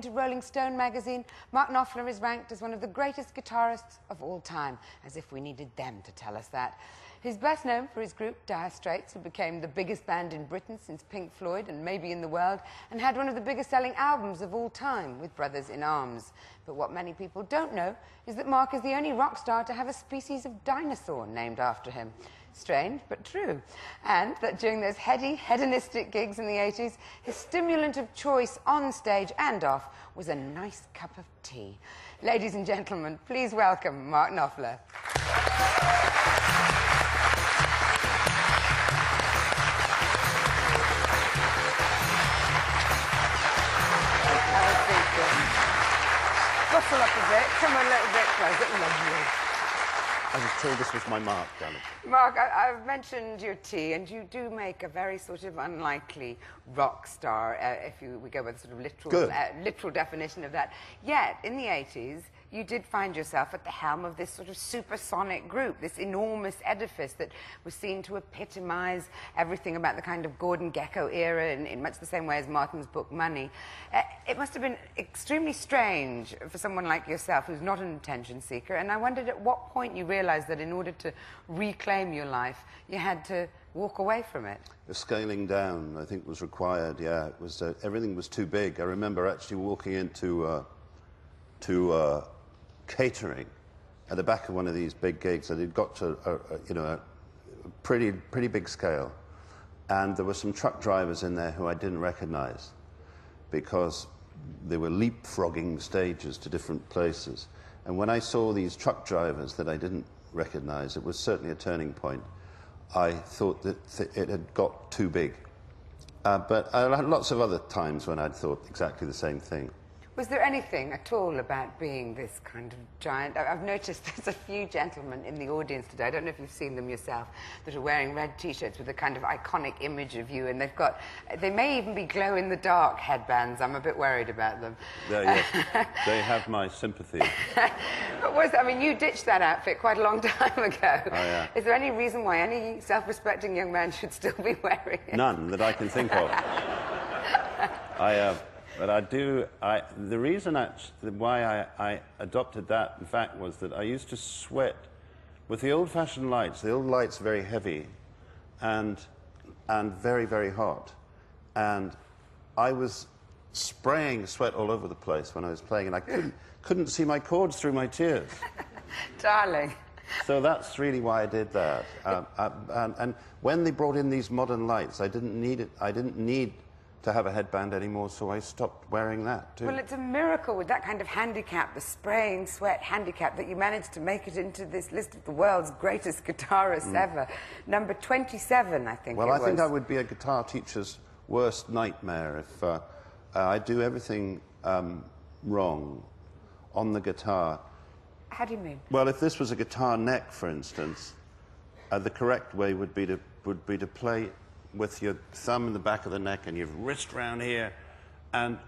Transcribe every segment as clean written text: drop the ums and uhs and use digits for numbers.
To Rolling Stone magazine, Mark Knopfler is ranked as one of the greatest guitarists of all time, as if we needed them to tell us that. He's best known for his group, Dire Straits, who became the biggest band in Britain since Pink Floyd and maybe in the world, and had one of the biggest selling albums of all time with Brothers in Arms. But what many people don't know is that Mark is the only rock star to have a species of dinosaur named after him. Strange, but true. And that during those heady, hedonistic gigs in the 80s, his stimulant of choice on stage and off was a nice cup of tea. Ladies and gentlemen, please welcome Mark Knopfler. Bustle up a bit, come a little bit closer. Lovely. I was told this was my mark, darling. Mark, I've mentioned your tea, and you do make a very sort of unlikely rock star, if we go with a sort of literal definition of that. Yet, in the 80s, you did find yourself at the helm of this sort of supersonic group, this enormous edifice that was seen to epitomise everything about the kind of Gordon Gekko era in much the same way as Martin's book Money. It must have been extremely strange for someone like yourself, who's not an attention seeker, and I wondered at what point you realised that in order to reclaim your life, you had to walk away from it. The scaling down, I think, was required, yeah. It was, everything was too big. I remember actually walking into catering at the back of one of these big gigs, and it got to a pretty big scale, and there were some truck drivers in there who I didn't recognize because they were leapfrogging stages to different places. And when I saw these truck drivers that I didn't recognize, it was certainly a turning point. I thought that it had got too big. But I had lots of other times when I'd thought exactly the same thing. Was there anything at all about being this kind of giant? I've noticed there's a few gentlemen in the audience today, I don't know if you've seen them yourself, that are wearing red T-shirts with a kind of iconic image of you, and they may even be glow-in-the-dark headbands. I'm a bit worried about them. Yes, they have my sympathy. But I mean, you ditched that outfit quite a long time ago. Oh, yeah. Is there any reason why any self-respecting young man should still be wearing it? None that I can think of. But I do, the reason why I adopted that, in fact, was that I used to sweat with the old-fashioned lights. The old lights very heavy and very, very hot. And I was spraying sweat all over the place when I was playing, and I couldn't see my chords through my tears. Darling. So that's really why I did that. And when they brought in these modern lights, I didn't need to have a headband anymore, so I stopped wearing that too. Well, it's a miracle with that kind of handicap, the spraying sweat handicap, that you managed to make it into this list of the world's greatest guitarists ever. Number 27, I think. Well, I think I would be a guitar teacher's worst nightmare if I do everything wrong on the guitar. How do you mean? Well, if this was a guitar neck, for instance, the correct way would be to play with your thumb in the back of the neck and your wrist round here, and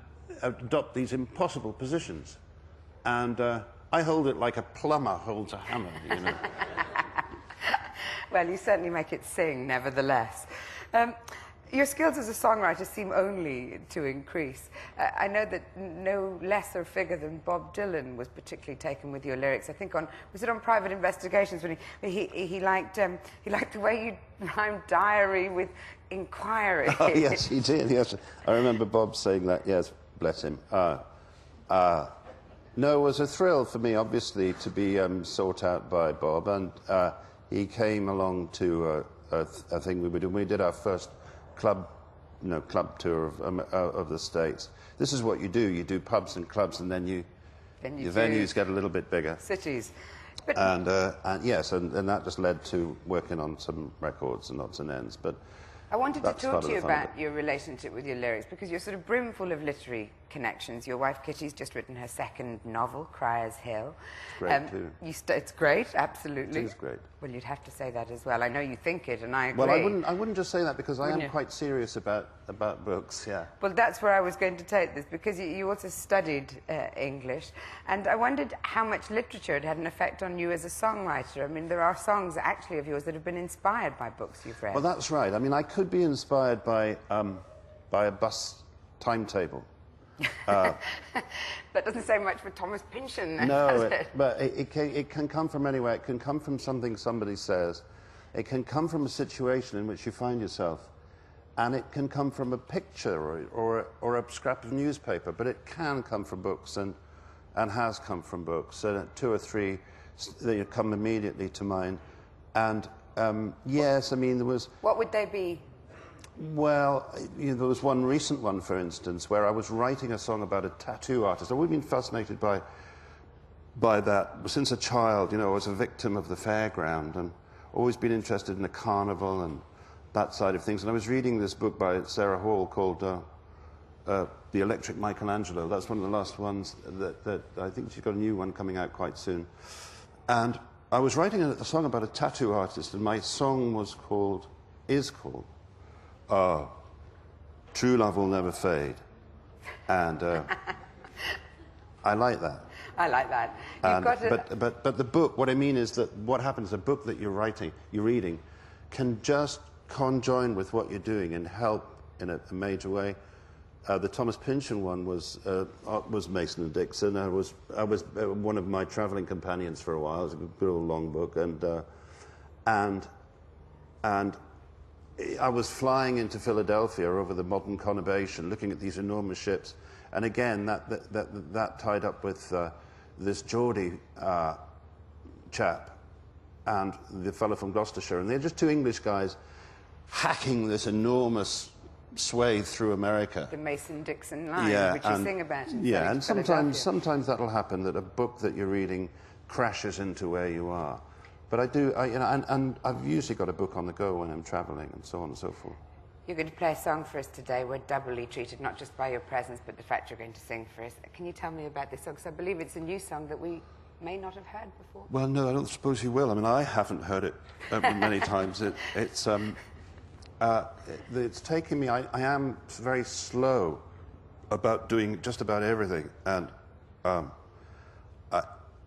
adopt these impossible positions. And I hold it like a plumber holds a hammer, you know. Well, you certainly make it sing, nevertheless. Your skills as a songwriter seem only to increase. I know that no lesser figure than Bob Dylan was particularly taken with your lyrics. I think was it on Private Investigations when he liked the way you rhymed diary with inquiry. Oh, yes, he did, yes. I remember Bob saying that, yes, bless him. No, it was a thrill for me, obviously, to be sought out by Bob, and he came along to a thing we were doing. We did our first club tour of the States. This is what you do. You do pubs and clubs, and then your venues get a little bit bigger. Cities. But yes, and that just led to working on some records and odds and ends. But I wanted to talk to you about your relationship with your lyrics, because you're sort of brimful of literary connections. Your wife Kitty's just written her second novel, Criers Hill. It's great, too. It's great, absolutely. It is great. Well, you'd have to say that as well. I know you think it, and I agree. Well, I wouldn't just say that, because I am quite serious about books, yeah. Well, that's where I was going to take this, because you also studied English, and I wondered how much literature had had an effect on you as a songwriter. I mean, there are songs, actually, of yours that have been inspired by books you've read. Well, that's right. I mean, I could be inspired by a bus timetable. That doesn't say much for Thomas Pynchon, then, No, does it? but it can come from anywhere. It can come from something somebody says. It can come from a situation in which you find yourself. And it can come from a picture or a scrap of newspaper. But it can come from books and has come from books. And two or three that come immediately to mind. And yes, I mean, there was... What would they be? Well, there was one recent one, for instance, where I was writing a song about a tattoo artist. I've always been fascinated by that. Since a child, I was a victim of the fairground and always been interested in the carnival and that side of things. And I was reading this book by Sarah Hall called The Electric Michelangelo. That's one of the last ones that I think she's got a new one coming out quite soon. And I was writing a song about a tattoo artist, and my song is called True Love Will Never Fade. And I like that. I like that. But the book, what I mean is that what happens, a book that you're reading, can just conjoin with what you're doing and help in a major way. The Thomas Pynchon one was Mason and Dixon. I was one of my travelling companions for a while. It was a good old long book, and I was flying into Philadelphia over the modern conurbation, looking at these enormous ships, and again that tied up with this Geordie chap and the fellow from Gloucestershire, and they're just two English guys hacking this enormous swathe through America. The Mason-Dixon line, which you sing about in and sometimes that'll happen, that a book that you're reading crashes into where you are. But and I've usually got a book on the go when I'm travelling and so on and so forth. You're going to play a song for us today. We're doubly treated, not just by your presence, but the fact you're going to sing for us. Can you tell me about this song? Because I believe it's a new song that we may not have heard before. Well, no, I don't suppose you will. I mean, I haven't heard it many times. It's taken me... I am very slow about doing just about everything. And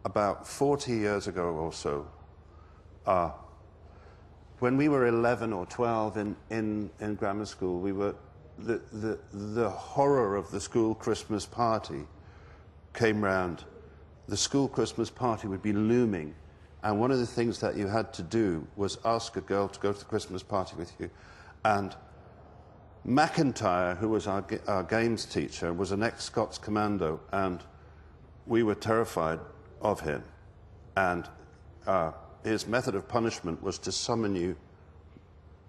about 40 years ago or so, when we were 11 or 12 in grammar school, we were the horror of the school Christmas party came round. The school Christmas party would be looming, and one of the things that you had to do was ask a girl to go to the Christmas party with you. And McIntyre, who was our games teacher, was an ex-Scots commando, and we were terrified of him. And his method of punishment was to summon you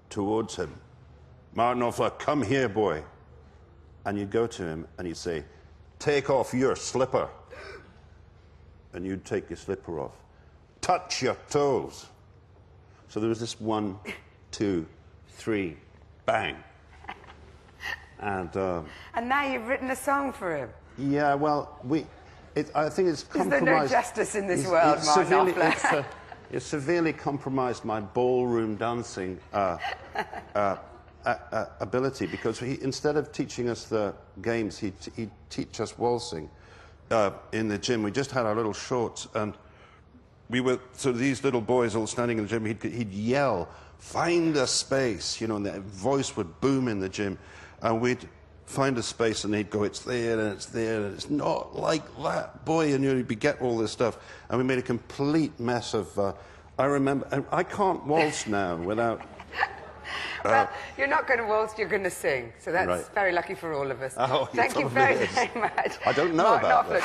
towards him. Martin Knopfler, come here, boy. And you'd go to him and he'd say, take off your slipper. And you'd take your slipper off. Touch your toes. So there was this 1, 2, 3, bang. And now you've written a song for him. Yeah, well, I think it's compromised. Is there no justice in this world, Martin Knopfler? It severely compromised my ballroom dancing ability, because instead of teaching us the games, he'd teach us waltzing in the gym. We just had our little shorts, and so these little boys all standing in the gym, he'd yell, find a space, and the voice would boom in the gym, and we'd find a space, and he'd go, it's there, and it's there, and it's not like that, boy, and you'd get all this stuff. And we made a complete mess of, I remember, and I can't waltz now without... Well, you're not going to waltz, you're going to sing, so that's right. very lucky for all of us. Oh, Thank you very, very much. I don't know about that.